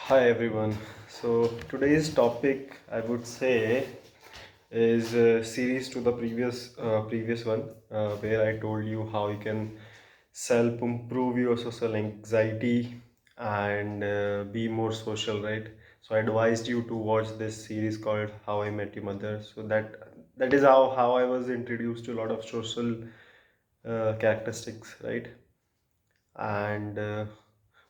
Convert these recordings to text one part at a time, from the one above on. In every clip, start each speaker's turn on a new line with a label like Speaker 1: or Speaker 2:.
Speaker 1: Hi everyone. So today's topic, I would say, is a series to the previous one, where I told you how you can self improve your social anxiety and be more social, right? So I advised you to watch this series called How I Met Your Mother. So that is how I was introduced to a lot of social characteristics, right? And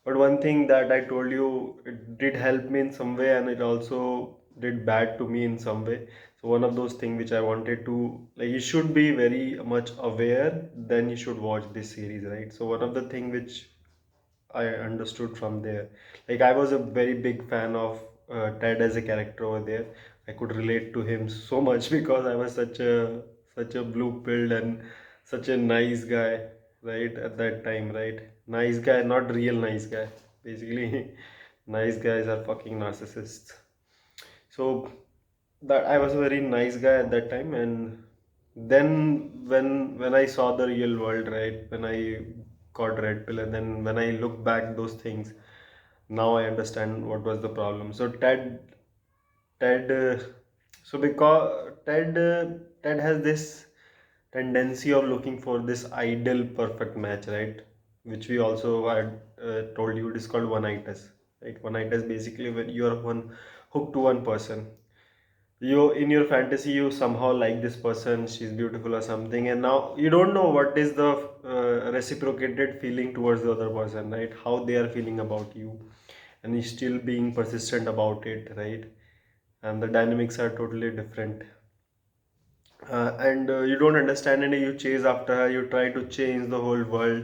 Speaker 1: but one thing that I told you, it did help me in some way and it also did bad to me in some way. So one of those things which I wanted to, like, you should be very much aware, then you should watch this series, right? So one of the thing which I understood from there. Like, I was a very big fan of Ted as a character over there. I could relate to him so much because I was such a blue pilled and such a nice guy, right, at that time, right? Nice guy, not real nice guy. Basically, nice guys are fucking narcissists. So that I was a very nice guy at that time, and then when I saw the real world, right, when I got red pill, and then when I look back those things, now I understand what was the problem. So Ted, because Ted has this tendency of looking for this ideal perfect match, right? Which we also had told you, it is called one-itis, right? One-itis basically when you are one hooked to one person. You in your fantasy you somehow like this person, she's beautiful or something, and now you don't know what is the reciprocated feeling towards the other person, right? How they are feeling about you, and you're still being persistent about it, right? And the dynamics are totally different. And you don't understand, and you chase after her, you try to change the whole world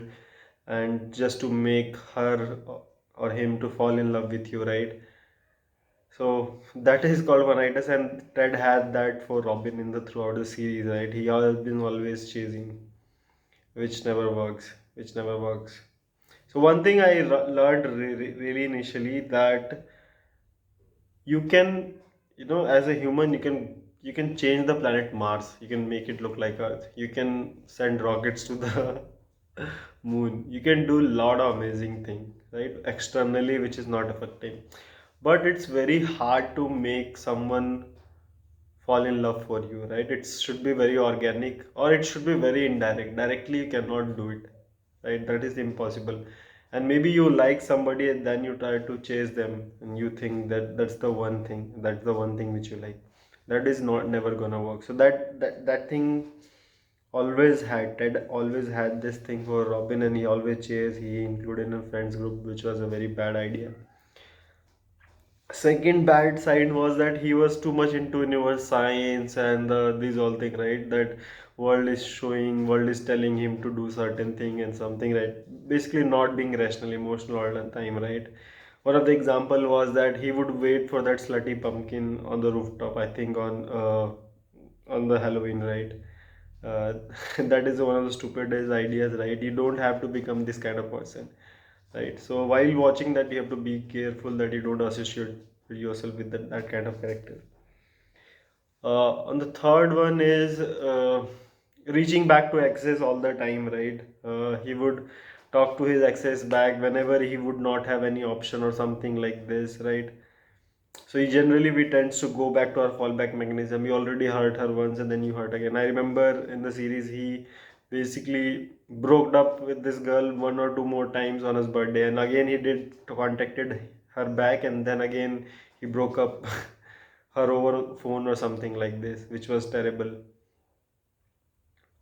Speaker 1: and just to make her or him to fall in love with you, right? So that is called one-itis, and Ted had that for Robin in the throughout the series, right? He has been always chasing, which never works, which never works. So one thing I learned really initially, that you can, as a human, you can change the planet Mars. You can make it look like Earth. You can send rockets to the moon. You can do a lot of amazing things, right? Externally, which is not affecting. But it's very hard to make someone fall in love for you, right? It should be very organic, or it should be very indirect. Directly you cannot do it, right? That is impossible. And maybe you like somebody and then you try to chase them, and you think that that's the one thing which you like. That is not never gonna work. So that thing always had Ted always had this thing for Robin, and he always chased. He included in a friends group, which was a very bad idea. Second bad side was that he was too much into universe science and these all thing, right? That world is telling him to do certain thing and something, right? Basically not being rational, emotional all the time, right? One of the example was that he would wait for that slutty pumpkin on the rooftop, I think on the Halloween, right? uh, that is one of the stupidest ideas, right? You don't have to become this kind of person, right? So while watching that, you have to be careful that you don't associate yourself with that kind of character. On the third one is reaching back to exes all the time, right? He would talk to his exes back whenever he would not have any option or something like this, right? So he generally we tends to go back to our fallback mechanism. You already hurt her once and then you hurt again. I remember in the series he basically broke up with this girl one or two more times on his birthday, and again he did contacted her back, and then again he broke up her over phone or something like this, which was terrible.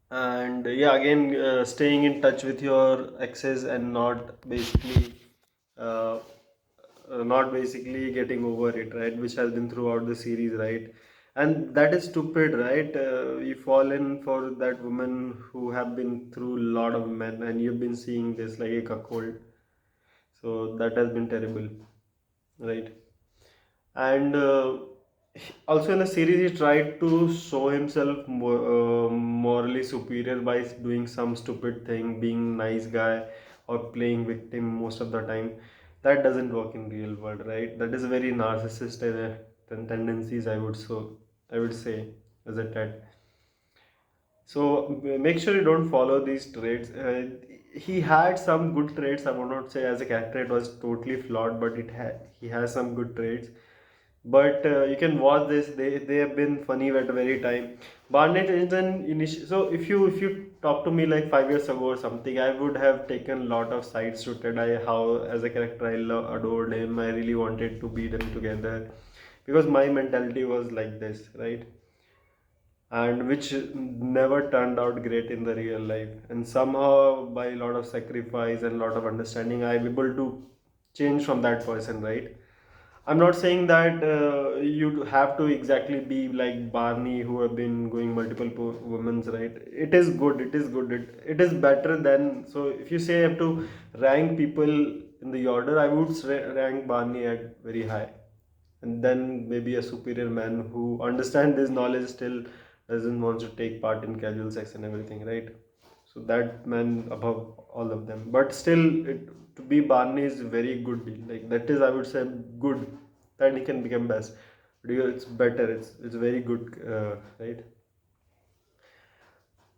Speaker 1: And yeah, again staying in touch with your exes and uh, not basically getting over it, right? Which has been throughout the series, right? And that is stupid, right? You fall in for that woman who have been through a lot of men, and you've been seeing this like a cuckold. So that has been terrible, right? And also in the series he tried to show himself morally superior by doing some stupid thing, being nice guy or playing victim most of the time. That doesn't work in real world, right? That is very narcissist tendencies, I would say as a Ted. So make sure you don't follow these traits. he had some good traits. I would not say as a character it was totally flawed, but he has some good traits. But you can watch this. They have been funny at the very time. Barnett is an initial. So if you talk to me like 5 years ago or something, I would have taken a lot of sides to Ted. I how as a character adored him. I really wanted to be them together because my mentality was like this, right? And which never turned out great in the real life. And somehow, by a lot of sacrifice and a lot of understanding, I'm able to change from that person, right? I'm not saying that you have to exactly be like Barney, who have been going multiple women's, right? It is good. It is good. It is better than. So if you say I have to rank people in the order, I would rank Barney at very high, and then maybe a superior man who understands this knowledge still doesn't want to take part in casual sex and everything, right? So that man above all of them, but still to be Barney is very good deal. Like that is, I would say, good that he can become best. But it's better. It's very good, right?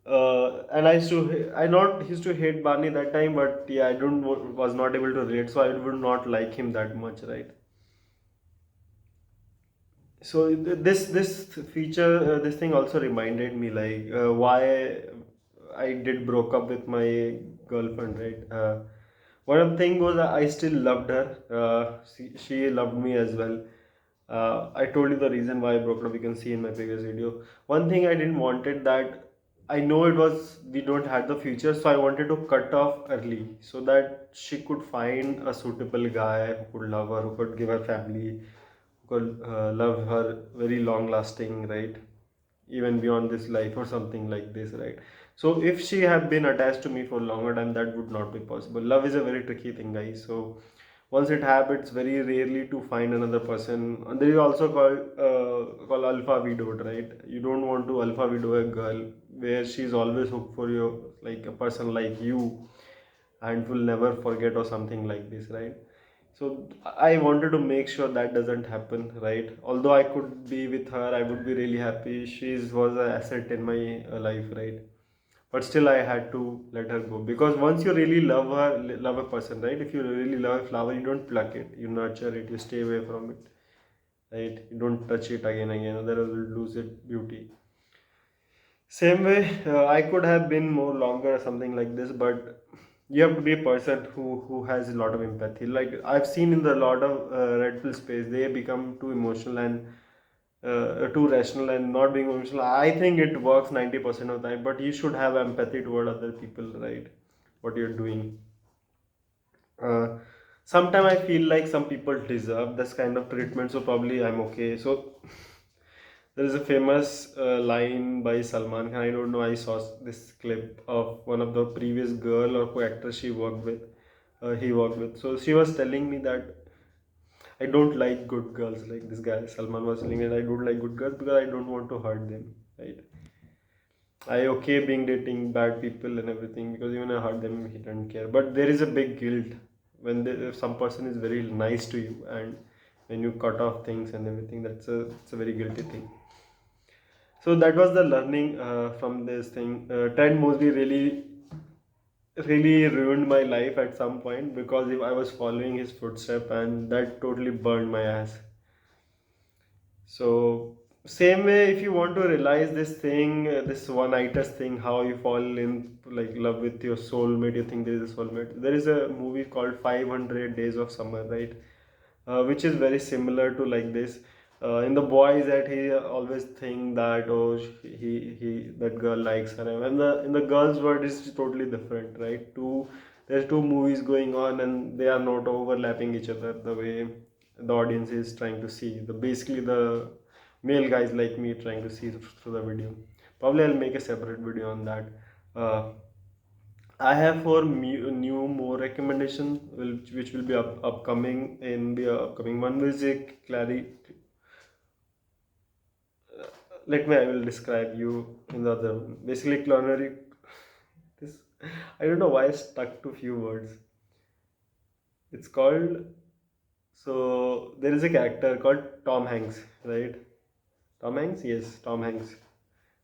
Speaker 1: And I not used to hate Barney that time, but yeah, I don't was not able to relate, so I would not like him that much, right? So this feature, this thing also reminded me like why I did broke up with my girlfriend, right? One thing was I still loved her. She loved me as well. I told you the reason why I broke up. You can see in my previous video. One thing I didn't wanted that I know it was we don't have the future, so I wanted to cut off early so that she could find a suitable guy who could love her, who could give her family, could love her very long lasting, right? Even beyond this life or something like this, right? So if she had been attached to me for longer time, that would not be possible. Love is a very tricky thing, guys. So once it happens, very rarely to find another person. And there is also called alpha widowed, right? You don't want to alpha widow a girl where she's always hooked for you, like a person like you, and will never forget or something like this, right? So I wanted to make sure that doesn't happen, right? Although I could be with her, I would be really happy. She was an asset in my life, right? But still I had to let her go, because once you really love her, love a person, right? If you really love a flower, you don't pluck it, you nurture it, you stay away from it, right? You don't touch it again and again, otherwise it will lose its beauty. Same way, I could have been more longer or something like this, but you have to be a person who has a lot of empathy. Like I've seen in the lot of red pill space, they become too emotional and too rational and not being emotional. I think it works 90% of the time, but you should have empathy toward other people, right? What you're doing. Uh, Sometimes I feel like some people deserve this kind of treatment, so probably I'm okay. So there is a famous line by Salman Khan. I don't know. I saw this clip of one of the previous girl or co-actress she worked with. He worked with. So she was telling me that I don't like good girls. Like this guy Salman was telling me that I don't like good girls because I don't want to hurt them. Right? I okay being dating bad people and everything because even I hurt them, he don't care. But there is a big guilt when if some person is very nice to you and when you cut off things and everything. It's a very guilty thing. So that was the learning from this thing. Ted Mosby really ruined my life at some point because if I was following his footstep, and that totally burned my ass. So same way, if you want to realize this thing, this one-itis thing, how you fall in like love with your soulmate, you think there is a soulmate. There is a movie called 500 Days of Summer, right? Which is very similar to like this. In the boys that he always think that oh he that girl likes her, and in the girls' world is totally different, right? There's two movies going on and they are not overlapping each other the way the audience is trying to see. The basically the male guys like me trying to see through the video. Probably I'll make a separate video on that. Uh, I have four new more recommendation which will be upcoming in the upcoming one. Music clarity. Let me. I will describe you in the other one. Basically, culinary. This I don't know why I stuck to few words. It's called. So there is a character called Tom Hanks, right? Tom Hanks, yes, Tom Hanks.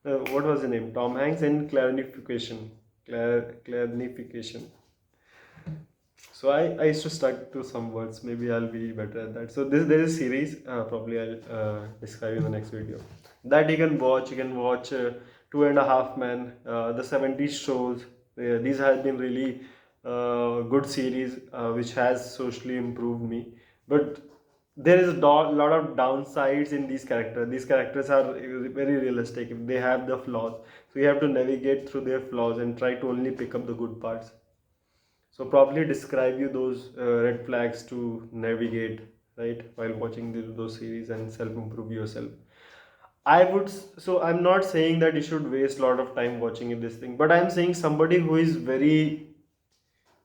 Speaker 1: What was the name? Tom Hanks and clarification. Clarification. So I used to stuck to some words. Maybe I'll be better at that. So this there is a series. Probably I'll describe in the next video. That you can watch. You can watch Two and a Half Men, the 70s shows. These have been really good series which has socially improved me. But there is a lot of downsides in these characters. These characters are very realistic. They have the flaws. So you have to navigate through their flaws and try to only pick up the good parts. So probably describe you those red flags to navigate right while watching those series and self improve yourself. So I'm not saying that you should waste a lot of time watching this thing, but I'm saying somebody who is very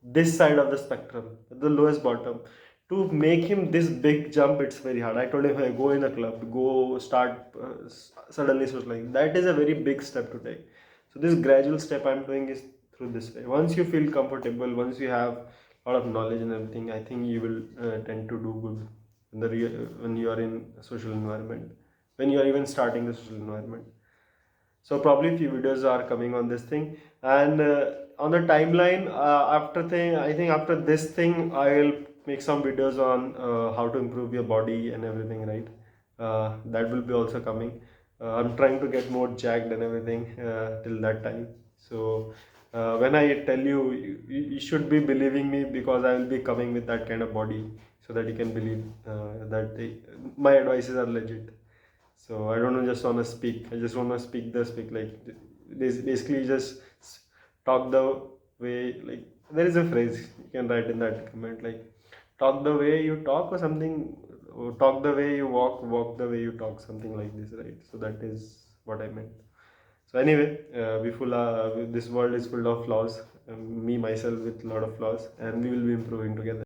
Speaker 1: this side of the spectrum, the lowest bottom, to make him this big jump, it's very hard. I told him, hey, go in a club, go start suddenly socializing. That is a very big step to take. So this gradual step I'm doing is through this way. Once you feel comfortable, once you have a lot of knowledge and everything, I think you will tend to do good when you are in a social environment, when you are even starting the social environment. So probably few videos are coming on this thing, and on the timeline after thing, I think after this thing I will make some videos on how to improve your body and everything, right? That will be also coming. I'm trying to get more jacked and everything till that time. So when I tell you, you should be believing me, because I will be coming with that kind of body, so that you can believe that my advices are legit. So I don't just want to speak. I just want to speak like basically just talk the way, like there is a phrase you can write in that comment, like talk the way you talk or something, or talk the way you walk, walk the way you talk, something like this, right? So that is what I meant. So anyway, this world is full of flaws. Me myself with a lot of flaws, and we will be improving together.